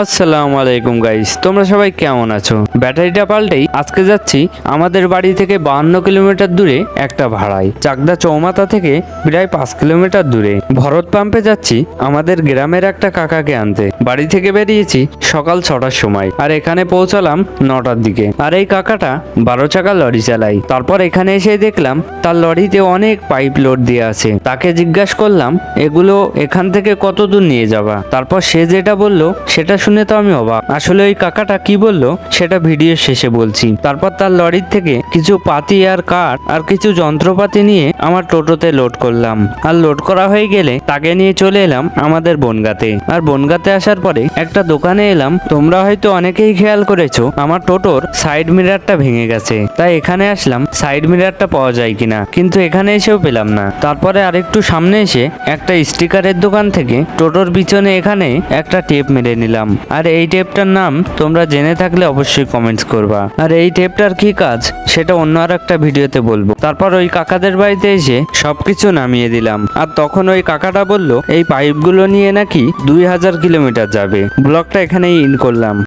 আসসালামু আলাইকুম গাইস, তোমরা সবাই কেমন আছো? ব্যাটারিটা পাল্টেই আজকে যাচ্ছি আমাদের বাড়ি থেকে 52 কিলোমিটার দূরে একটা ভাড়ায়, চাকদা চৌমাথা থেকে প্রায় 5 কিলোমিটার দূরে। ভরত পাম্পে যাচ্ছি আমাদের গ্রামের একটা কাকাকে আনতে। বাড়ি থেকে বেরিয়েছি সকাল 6টার সময়, আর এখানে পৌঁছালাম 9টার দিকে। আর এই কাকাটা 12 চাকা লরি চালায়। তারপর এখানে এসে দেখলাম তার লরিতে অনেক পাইপ লোড দিয়ে আছে। তাকে জিজ্ঞাসা করলাম, এগুলো এখান থেকে কত দূর নিয়ে যাবা? তারপর সে যেটা বললো সেটা শুনে তো আমি অবাক। আসলে ওই কাকাটা কি বললো সেটা ভিডিও শেষে বলছি। তারপর তার লরির থেকে কিছু পাতি আর কাঠ আর কিছু যন্ত্রপাতি নিয়ে আমার টোটোতে লোড করলাম। আর লোড করা হয়ে গেলে তাকে নিয়ে চলে এলাম আমাদের বনগাঁতে। আর বনগাঁতে আসার পরে একটা দোকানে এলাম। তোমরা হয়তো অনেকেই খেয়াল করেছো আমার টোটোর সাইড মিরারটা ভেঙে গেছে, তাই এখানে আসলাম সাইড মিরারটা পাওয়া যায় কিনা, কিন্তু এখানে এসেও পেলাম না। তারপরে আরেকটু সামনে এসে একটা স্টিকারের দোকান থেকে টোটোর পিছনে এখানে একটা টেপ মেরে নিলাম। আর এই টেপটার নাম তোমরা জেনে থাকলে অবশ্যই কমেন্টস করবা। আর এই টেপটার কি কাজ সেটা অন্য আর একটা ভিডিওতে বলবো। তারপর ওই কাকাদের বাড়িতে এসে সবকিছু নামিয়ে দিলাম। আর তখন ওই কাকাটা বলল এই পাইপগুলো নিয়ে নাকি 2000 কিলোমিটার যাবে। ব্লগটা এখানেই ইন করলাম।